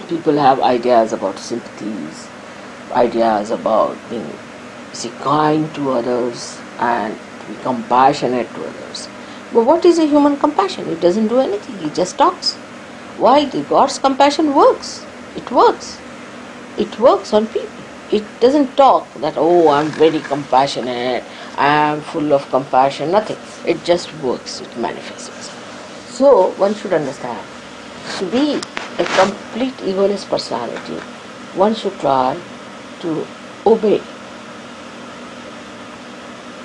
People have ideas about sympathies, ideas about being kind to others and be compassionate to others. But what is a human compassion? It doesn't do anything, it just talks. Why? The God's compassion works. It works. It works on people. It doesn't talk that, oh, I'm very compassionate, I'm full of compassion, nothing. It just works, it manifests itself. So one should understand, to be a complete egoless personality, one should try to obey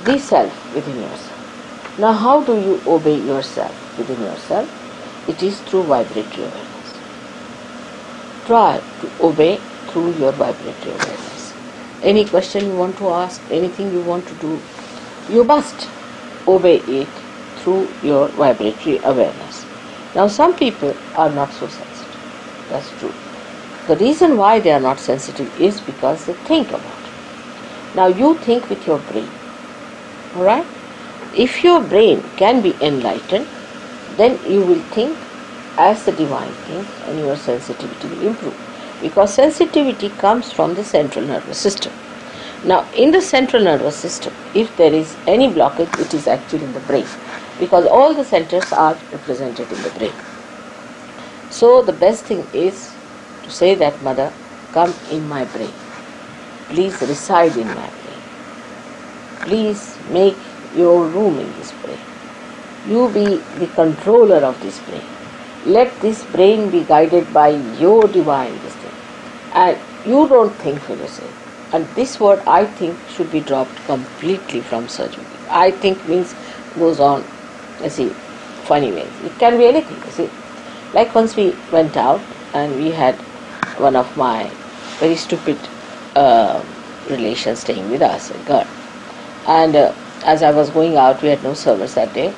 the self within yourself. Now how do you obey yourself within yourself? It is through vibratory awareness. Try to obey through your vibratory awareness. Any question you want to ask, anything you want to do, you must obey it through your vibratory awareness. Now some people are not so sensitive. That's true. The reason why they are not sensitive is because they think about it. Now you think with your brain. Alright? If your brain can be enlightened, then you will think as the divine thinks and your sensitivity will improve. Because sensitivity comes from the central nervous system. Now in the central nervous system, if there is any blockage, it is actually in the brain. Because all the centers are represented in the brain. So the best thing is to say that, Mother, come in my brain. Please reside in my brain. Please make your room in this brain. You be the controller of this brain. Let this brain be guided by your divine wisdom. And you don't think for yourself. And this word I think should be dropped completely from surgery. I think means goes on, funny ways. It can be anything, Like once we went out and we had one of my very stupid relations staying with us, a girl. And as I was going out, we had no servers that day.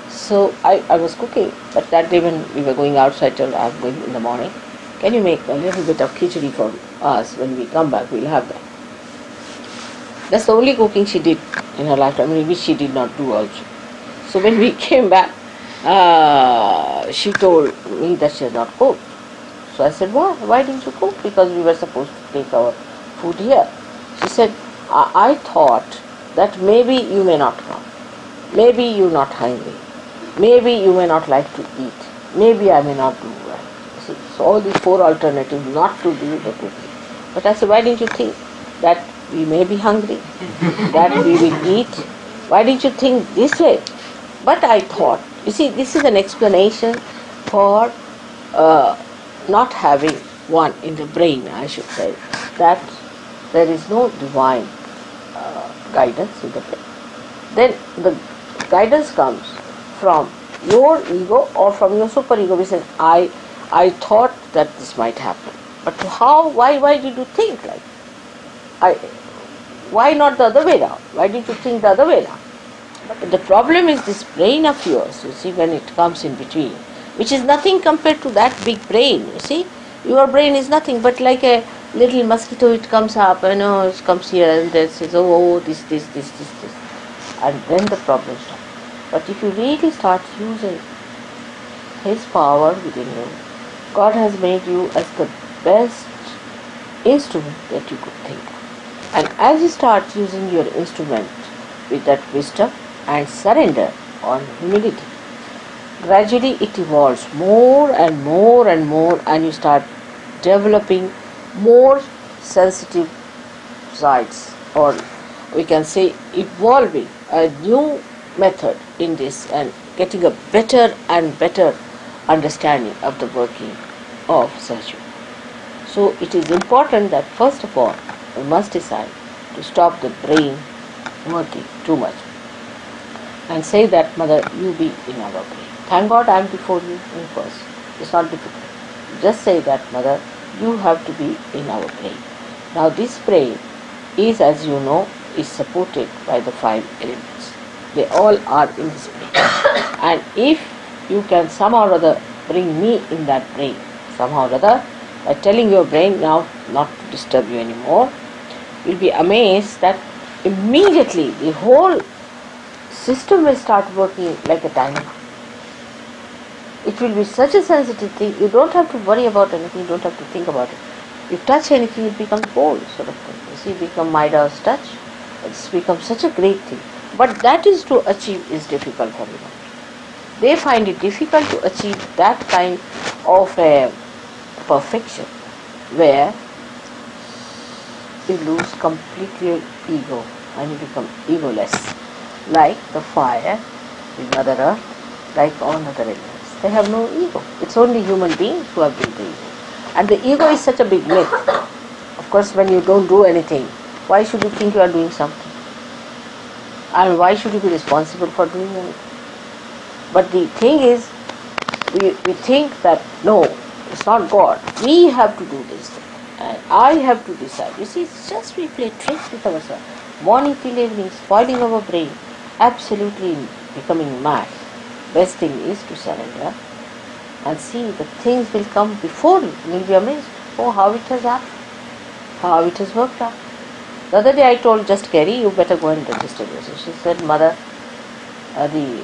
So I was cooking, but that day when we were going out, so I told her, I'm going in the morning. Can you make a little bit of khichdi for us? When we come back, we'll have that. That's the only cooking she did in her lifetime, which she did not do also. So when we came back, she told me that she had not cooked. So I said, why? Why didn't you cook? Because we were supposed to take our food here. She said, I thought that maybe you may not come. Maybe you're not hungry. Maybe you may not like to eat. Maybe I may not do well. See, so all these four alternatives not to do the cooking. But I said, why didn't you think that we may be hungry, that we will eat? Why didn't you think this way? But I thought, you see, this is an explanation for not having one in the brain, I should say, that there is no divine guidance in the brain. Then the guidance comes from your ego or from your superego, which says, I thought that this might happen. But how, why did you think like why not the other way around? Why did you think the other way around? But the problem is this brain of yours, you see, when it comes in between, which is nothing compared to that big brain, you see. Your brain is nothing but like a little mosquito, it comes up, it comes here and there, says, oh, this. And then the problem starts. But if you really start using His power within you, God has made you as the best instrument that you could think of. And as you start using your instrument with that wisdom and surrender on humility, gradually it evolves more and more and more, and you start developing more sensitive sides, or we can say evolving a new method in this and getting a better and better understanding of the working of surgery. So it is important that first of all we must decide to stop the brain working too much and say that, Mother, you be in our brain. Thank God I am before you in first. It's not difficult. Just say that, Mother, you have to be in our brain. Now this brain is, as you know, is supported by the 5 elements. They all are in this brain. And if you can somehow or other bring me in that brain, somehow or other, by telling your brain now not to disturb you anymore, you'll be amazed that immediately the whole system will start working like a dynamo. it will be such a sensitive thing, you don't have to worry about anything, you don't have to think about it. You touch anything, it becomes gold sort of thing. You see, become Midas touch, it's become such a great thing. But that is to achieve is difficult for them. They find it difficult to achieve that kind of a perfection where you lose completely your ego and you become egoless, like the fire, the Mother Earth, like all other elements. They have no ego. It's only human beings who have built the ego. And the ego is such a big myth. Of course, when you don't do anything, why should you think you are doing something? And why should you be responsible for doing anything? But the thing is, we think that no, it's not God. We have to do this thing. And I have to decide. You see, it's just we play tricks with ourselves. Morning till evening, spoiling our brain, absolutely becoming mad. Best thing is to surrender and see that things will come before you. You will be amazed. Oh, how it has happened. How it has worked out. The other day I told just Kerry, you better go and register yourself. She said, Mother, the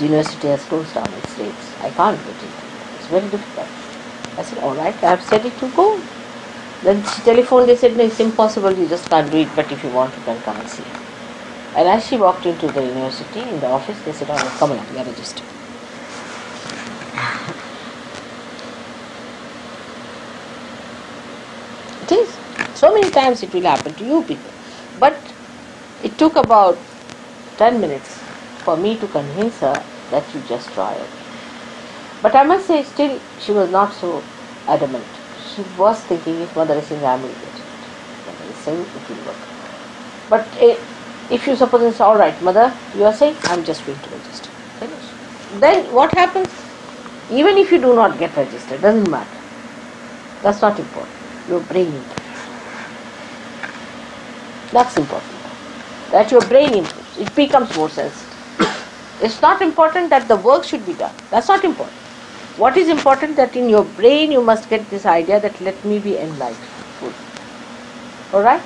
university has closed down its dates. I can't get it. It's very difficult. I said, all right, I have said it to go. Then she telephoned, they said, no, it's impossible, you just can't do it, but if you want, you can come and see. And as she walked into the university, in the office, they said, all right, come along, you are registered. It is. So many times it will happen to you people. But it took about 10 minutes for me to convince her that you just try it. But I must say, still, she was not so adamant. She was thinking, if Mother is saying, I will get it. Mother is saying, it will work. But if you suppose it's all right, Mother, you are saying, I am just going to register. Finish. Then what happens? Even if you do not get registered, doesn't matter. That's not important. Your brain improves. That's important. That your brain improves. It becomes more sensitive. It's not important that the work should be done. That's not important. What is important that in your brain you must get this idea that let me be enlightened. Alright?